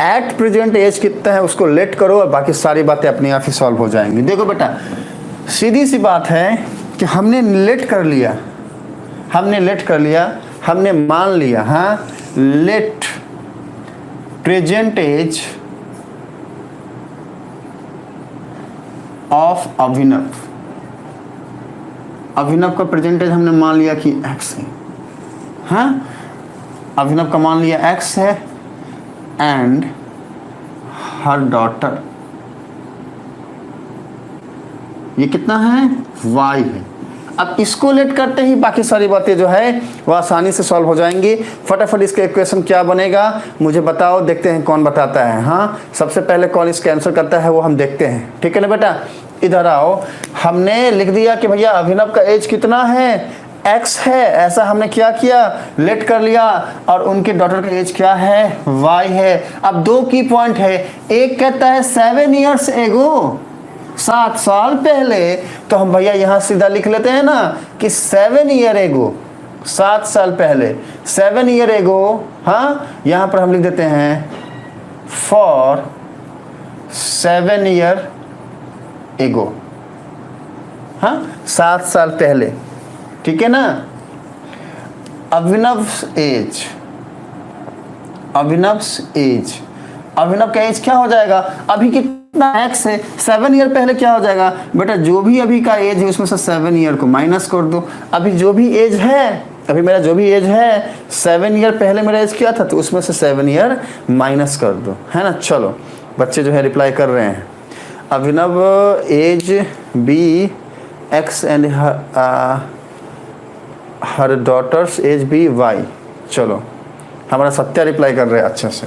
Speaker 1: एट प्रेजेंट एज कितना है उसको लेट करो और बाकी सारी बातें अपने आप ही सॉल्व हो जाएंगी। देखो बेटा सीधी सी बात है कि हमने लेट कर लिया, हमने मान लिया, हाँ, लेट प्रेजेंट एज ऑफ अभिनव का प्रेजेंट एज हमने मान लिया कि x है, हाँ, अभिनव का मान लिया x है एंड हर डॉटर ये कितना है, y है। अब इसको लेट करते ही बाकी सारी बातें जो है वो आसानी से सॉल्व हो जाएंगी। फटाफट इसका इक्वेशन क्या बनेगा मुझे बताओ, देखते हैं कौन बताता है। हाँ, सबसे पहले कौन इसका आंसर करता है वो हम देखते हैं। ठीक है ना बेटा, इधर आओ। हमने लिख दिया कि भैया अभिनव का एज कितना है, x है, ऐसा हमने क्या किया, लेट कर लिया, और उनके डॉटर का एज क्या है, y है। अब दो की पॉइंट है, एक कहता है 7 years ago, 7 साल पहले, तो हम भैया यहाँ सीधा लिख लेते हैं ना कि 7 year ago, 7 साल पहले, 7 year ago, हाँ, यहाँ पर हम लिख देते हैं for 7 year ago, हाँ, 7 साल पहले। ठीक है ना। अभिनव एज अभिनव्स एज, अभिनव का एज क्या हो जाएगा, अभी कितना एक्स है, 7 ईयर पहले क्या हो जाएगा बेटा, जो भी अभी का एज है उसमें से 7 ईयर को माइनस कर दो। अभी जो भी एज है, अभी मेरा जो भी एज है 7 ईयर पहले मेरा एज क्या था, तो उसमें से 7 ईयर माइनस कर दो, है ना। चलो बच्चे जो है रिप्लाई कर रहे हैं। Abhinav age be X and her daughters age be Y. चलो हमारा सत्या रिप्लाई कर रहे हैं अच्छे से।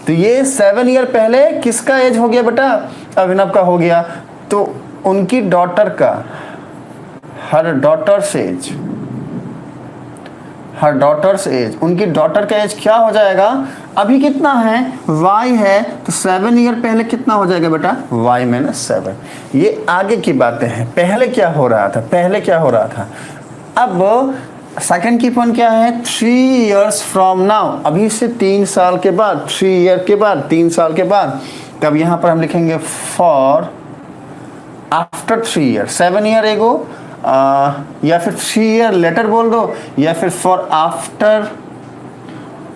Speaker 1: तो ये 7 ईयर पहले किसका एज हो गया बेटा, अभिनव का हो गया, तो उनकी डॉटर का, हर डॉटर्स एज, हर डॉटर्स एज, उनकी डॉटर का एज क्या हो जाएगा, अभी कितना है y है, तो 7 ईयर पहले कितना हो जाएगा बेटा, y - 7। ये आगे की बातें हैं, पहले क्या हो रहा था, पहले क्या हो रहा था। अब सेकंड की पॉइंट क्या है, 3 इयर्स फ्रॉम नाउ, अभी से 3 साल के बाद, 3 ईयर के बाद, 3 साल के बाद। तब यहाँ पर हम लिखेंगे फॉर आफ्टर 3 ईयर, 7 ईयर एगो, या फिर 3 ईयर लेटर बोल दो, या फिर फॉर आफ्टर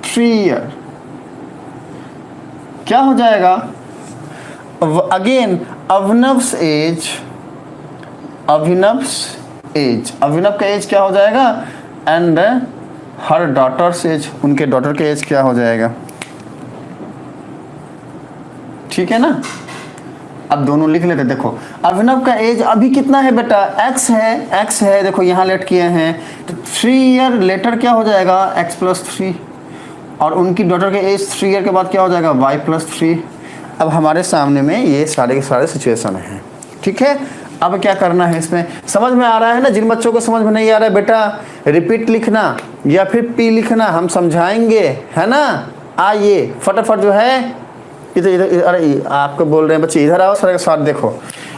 Speaker 1: 3 ईयर क्या हो जाएगा, अगेन अभिनव्स एज, अभिनव्स एज, अभिनव का एज क्या हो जाएगा, एंड हर डॉटर्स एज, उनके डॉटर के एज क्या हो जाएगा, ठीक है ना। अब दोनों लिख लेते, देखो अभिनव का एज अभी कितना है बेटा, x है, x है, देखो यहाँ लेट किए हैं, तो 3 ईयर लेटर क्या हो जाएगा, x + 3, और उनकी डॉटर के एज 3 ईयर के बाद क्या हो जाएगा, y + 3। अब हमारे सामने में ये सारे के सारे सिचुएशन हैं, ठीक है। अब क्या करना है, इसमें समझ में आ रहा है ना। जिन बच्चों को समझ में नहीं आ रहा है बेटा, रिपीट लिखना या फिर पी लिखना, हम समझाएंगे, है ना। आइए फटाफट जो है, इधर इधर, अरे आपको बोल रहे हैं बच्चे इधर आओ, सारे के साथ देखो।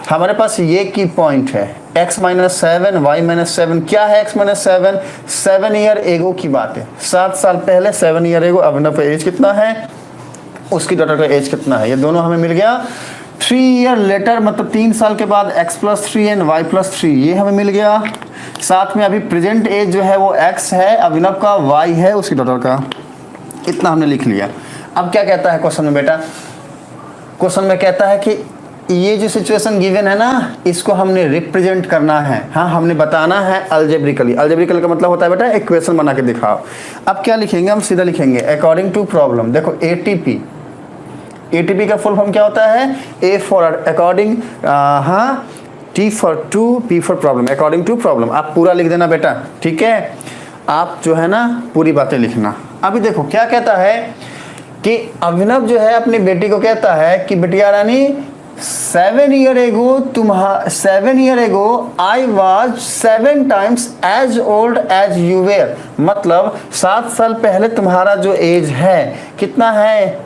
Speaker 1: हमारे पास ये की पॉइंट है, x - 7 y - 7, क्या है x - 7, 7 ईयर एगो की बात है, 7 साल पहले 7 ईयर एगो, अभिनव का एज कितना है, उसकी डॉटर का एज कितना है, ये दोनों हमें मिल गया। 3 ईयर लेटर मतलब 3 साल के बाद x + 3 एंड y + 3, ये हमें मिल गया। साथ में अभी प्रेजेंट एज जो है वो x है, अभिनव का y है, उसकी डॉटर का, इतना हमने लिख लिया। अब क्या कहता है क्वेश्चन में बेटा, क्वेश्चन में कहता है कि ये जो सिचुएशन गिवन है ना, इसको हमने रिप्रेजेंट करना है, हाँ हमने बताना है अल्जेब्रिकली। अल्जेब्रिकल का मतलब होता है बेटा इक्वेशन बना के दिखाओ। अब क्या लिखेंगे, हम सीधा लिखेंगे अकॉर्डिंग टू प्रॉब्लम। देखो एटीपी, एटीपी का फुल फॉर्म क्या होता है, ए फॉर अकॉर्डिंग, हाँ, T for to, P for problem, according to problem. आप पूरा लिख देना बेटा, ठीक है। आप जो है ना पूरी बातें लिखना। अभी देखो क्या कहता है कि अभिनव जो है अपनी बेटी को कहता है कि बेटिया रानी 7 year ago I was 7 times as old as you were, मतलब 7 साल पहले तुम्हारा जो एज है कितना है,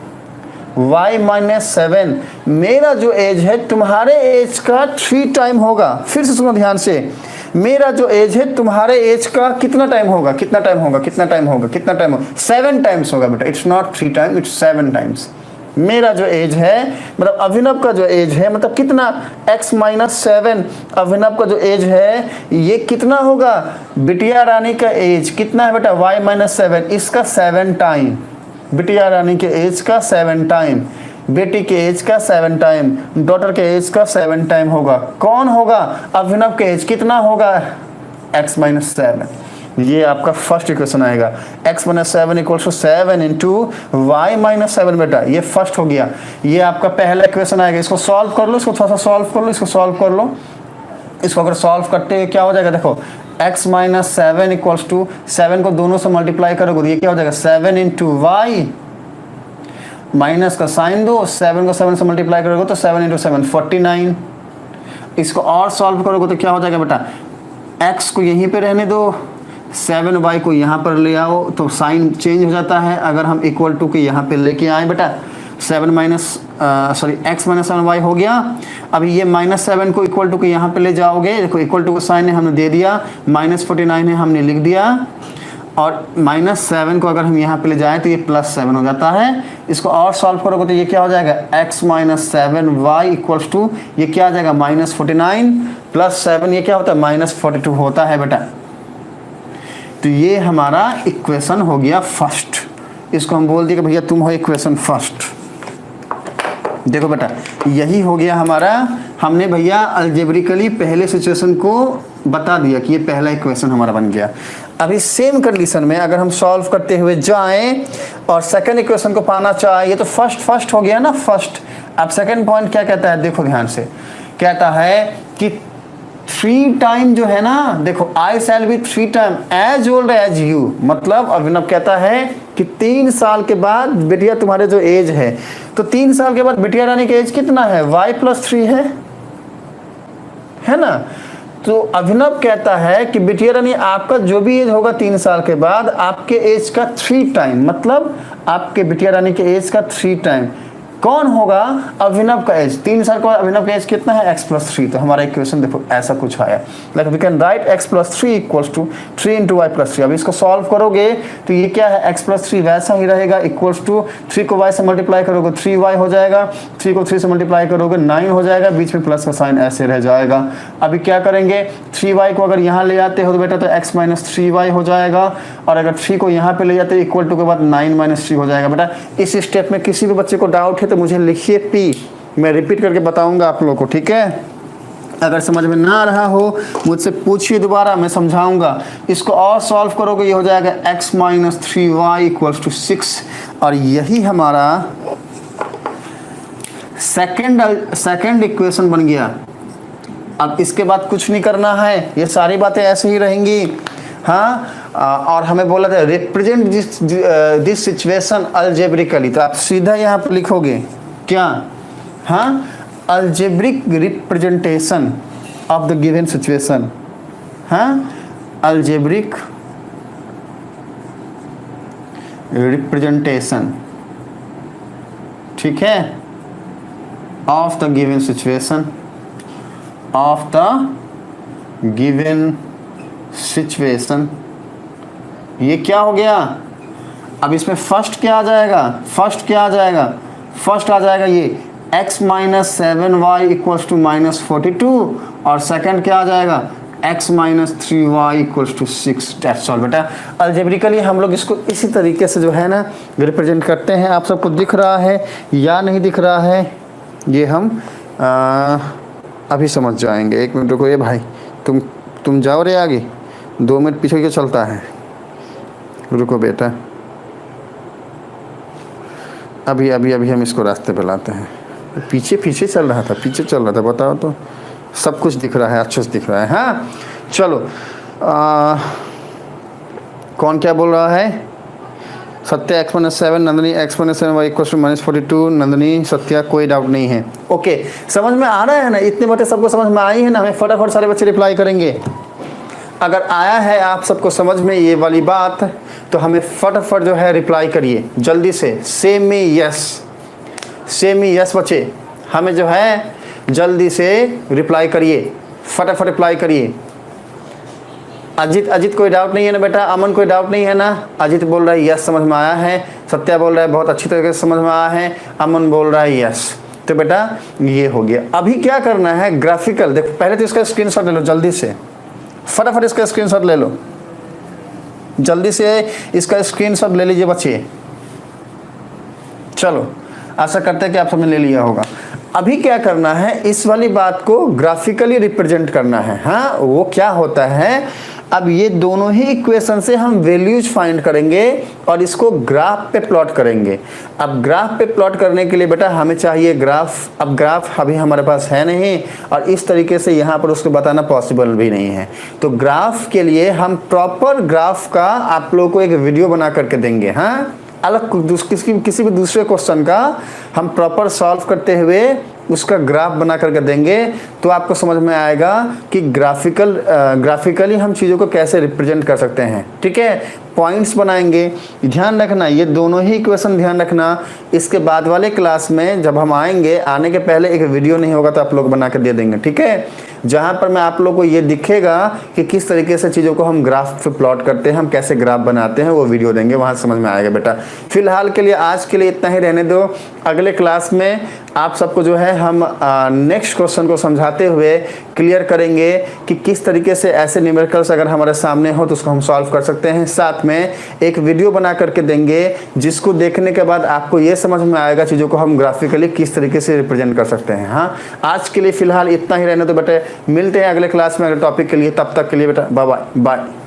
Speaker 1: y - 7, मेरा जो एज है तुम्हारे एज का 3 टाइम होगा। फिर से सुनो ध्यान से, मेरा जो एज है तुम्हारे एज का कितना टाइम होगा, कितना टाइम होगा, कितना टाइम होगा, कितना टाइम होगा, 7 टाइम्स होगा बेटा, it's not 3 time, it's 7 times. मेरा जो एज है मतलब अभिनव का जो एज है, मतलब कितना, x - 7, अभिनव का जो एज है ये कितना होगा, बिटिया रानी का एज कितना है बेटा, y - 7, इसका 7 टाइम, बिटिया रानी के एज का 7 टाइम, बेटी के एज का 7 टाइम, डॉटर के एज का 7 टाइम होगा। कौन होगा, अभिनव के एज कितना होगा, x - 7। ये आपका फर्स्ट इक्वेशन आएगा, x - 7 = 7 × y - 7 बेटा, ये फर्स्ट हो गया। ये आपका पहला इक्वेशन आएगा। इसको सॉल्व कर लो, इसको थोड़ा सा सॉल्व कर लो, इसको सॉल्व कर लो। इसको अगर सॉल्व करते हैं क्या हो जाएगा, देखो x - 7 = 7 को दोनों से मल्टीप्लाई करोगे तो ये क्या हो जाएगा, 7 × y, माइनस का साइन दो, 7 को 7 से मल्टीप्लाई करोगे तो 7 × 7 49। इसको और सॉल्व करोगे तो क्या हो जाएगा बेटा, x को यहीं पे रहने दो, 7y को यहाँ पर ले आओ तो साइन चेंज हो जाता है। अगर हम इक्वल टू के यहाँ पे लेके आए बेटा, x - 7y हो गया। अभी ये -7 को इक्वल टू के यहाँ पे ले जाओगे, देखो इक्वल टू का साइन है हमने दे दिया, -49 है हमने लिख दिया, और -7 को अगर हम यहाँ पे ले जाएं तो ये +7 हो जाता है। इसको और सॉल्व करोगे तो ये क्या हो जाएगा, x - 7y = ये क्या आ जाएगा, -49 + 7, ये क्या होता है, -42 होता है बेटा। तो ये हमारा इक्वेशन हो गया फर्स्ट, इसको हम बोल दिए कि भैया तुम हो इक्वेशन फर्स्ट। देखो बेटा यही हो गया हमारा, हमने भैया अलजेब्रिकली पहले सिचुएशन को बता दिया कि ये पहला इक्वेशन हमारा बन गया। अभी सेम कंडीशन में अगर हम सॉल्व करते हुए जाएं और सेकंड इक्वेशन को पाना चाहे, ये तो फर्स्ट हो गया ना फर्स्ट। अब सेकंड पॉइंट क्या कहता है, देखो ध्यान से, कहता है कि 3 टाइम जो है ना, देखो I shall be 3 time as old as you, मतलब अभिनव कहता है कि 3 साल के बाद बिटिया तुम्हारे जो एज है, तो 3 साल के बाद बिटिया रानी का एज कितना है, y+3 है ना। तो अभिनव कहता है कि बिटिया रानी आपका जो भी एज होगा 3 साल के बाद, आपके एज का 3 टाइम, मतलब आपके बिटिया रानी के एज का 3 टाइम कौन होगा, अभिनव का एज। 3 साल के बाद अभिनव का एज कितना है, x+3। तो हमारा इक्वेशन देखो ऐसा कुछ आया, like we can write x+3 = 3 × y+3। अब इसको सॉल्व करोगे तो ये क्या है, x+3 वैसा ही रहेगा, = 3 को y से मल्टीप्लाई करोगे 3y हो जाएगा, 3 को 3 से मल्टीप्लाई करोगे 9 हो जाएगा, बीच में प्लस का साइन ऐसे रह जाएगा। अभी क्या करेंगे, 3y को अगर यहाँ ले जाते हो तो बेटा तो x - 3y हो जाएगा, और अगर 3 को यहाँ पे ले जाते हो = के बाद 9 - 3 हो जाएगा। बेटा इस स्टेप में किसी भी बच्चे को डाउट है तो मुझे लिखिए P, मैं रिपीट करके बताऊंगा आप लोगों को, ठीक है। अगर समझ में ना आ रहा हो मुझसे पूछिए दोबारा, मैं समझाऊंगा। इसको और सॉल्व करोगे ये हो जाएगा x - 3y = 6, और यही हमारा सेकंड इक्वेशन बन गया। अब इसके बाद कुछ नहीं करना है, ये सारी बातें ऐसे ही रहेंगी। हाँ, और हमें बोला था रिप्रेजेंट दिस सिचुएशन अलजेब्रिकली, तो आप सीधा यहाँ पर लिखोगे क्या, हाँ, algebraic representation of the given situation, हाँ, अलजेब्रिक रिप्रेजेंटेशन, ठीक है, of the given situation, of the given situation. ये क्या हो गया, अब इसमें फर्स्ट क्या आ जाएगा, फर्स्ट आ जाएगा ये x - 7y = -42, और सेकंड क्या आ जाएगा x - 3y = 6। दैट्स ऑल बेटा। अलजेब्रिकली हम लोग इसको इसी तरीके से जो है ना रिप्रेजेंट करते हैं। आप सबको दिख रहा है या नहीं दिख रहा है, ये हम अभी समझ जाएंगे। 1 मिनट रुको, ये भाई तुम जाओ रे आगे, 2 मिनट पीछे क्यों चलता है, रुको बेटा, अभी हम इसको रास्ते पे लाते हैं। पीछे चल रहा था, बताओ तो, सब कुछ दिख रहा है, अच्छे से दिख रहा है। हाँ चलो, कौन क्या बोल रहा है, Satya x - 7, Nandini x - 7y = -42, Nandini Satya, कोई डाउट नहीं है। ओके, समझ में आ रहा है ना, इतनी बातें सबको समझ में आई है ना। हमें फटाफट सारे बच्चे रिप्लाई करेंगे। अगर आया है आप सबको समझ में ये वाली बात, तो हमें फटाफट जो है रिप्लाई करिए जल्दी से, सेम में यस बच्चे, हमें जो है जल्दी से रिप्लाई करिए, फटाफट रिप्लाई करिए। अजित कोई डाउट नहीं है ना बेटा, अमन कोई डाउट नहीं है ना, अजित बोल रहा है यस समझ में आया है, सत्या बोल रहा है बहुत अच्छी तरीके से समझ में आया है, अमन बोल रहा है यस। तो बेटा ये हो गया। अभी क्या करना है, ग्राफिकल, देखो पहले तो इसका स्क्रीनशॉट ले लो जल्दी से, फटाफट इसका स्क्रीनशॉट ले लो, जल्दी से इसका स्क्रीनशॉट ले लीजिए बच्चे। चलो, आशा करते हैं कि आप सबने ले लिया होगा। अभी क्या करना है, इस वाली बात को ग्राफिकली रिप्रेजेंट करना है। हाँ, वो क्या होता है, अब ये दोनों ही इक्वेशन से हम वैल्यूज फाइंड करेंगे और इसको ग्राफ पे प्लॉट करेंगे। अब ग्राफ पे प्लॉट करने के लिए बेटा हमें चाहिए ग्राफ। अब ग्राफ अभी हमारे पास है नहीं, और इस तरीके से यहाँ पर उसको बताना पॉसिबल भी नहीं है। तो ग्राफ के लिए हम प्रॉपर ग्राफ का आप लोगों को एक वीडियो बना करके देंगे। हाँ, अलग किसी भी दूसरे क्वेश्चन का हम प्रॉपर सॉल्व करते हुए उसका ग्राफ बना करके देंगे, तो आपको समझ में आएगा कि ग्राफिकली हम चीज़ों को कैसे रिप्रेजेंट कर सकते हैं। ठीक है, पॉइंट्स बनाएंगे। ध्यान रखना, ये दोनों ही इक्वेशन ध्यान रखना। इसके बाद वाले क्लास में जब हम आएंगे, आने के पहले एक वीडियो नहीं होगा तो आप लोग बना कर दे देंगे। ठीक है, जहाँ पर मैं आप लोगों को ये दिखेगा कि किस तरीके से चीज़ों को हम ग्राफ पे प्लॉट करते हैं, हम कैसे ग्राफ बनाते हैं, वो वीडियो देंगे, वहाँ समझ में आएगा बेटा। फिलहाल के लिए आज के लिए इतना ही रहने दो। अगले क्लास में आप सबको जो है हम नेक्स्ट क्वेश्चन को समझाते हुए क्लियर करेंगे कि किस तरीके से ऐसे न्यूमेरिकल्स अगर हमारे सामने हो तो उसको हम सॉल्व कर सकते हैं। साथ में एक वीडियो बना करके देंगे जिसको देखने के बाद आपको ये समझ में आएगा चीज़ों को हम ग्राफिकली किस तरीके से रिप्रेजेंट कर सकते हैं। हाँ, आज के लिए फिलहाल इतना ही रहने तो बेटे, मिलते हैं अगले क्लास में अगले टॉपिक के लिए। तब तक के लिए बेटा बाय बाय।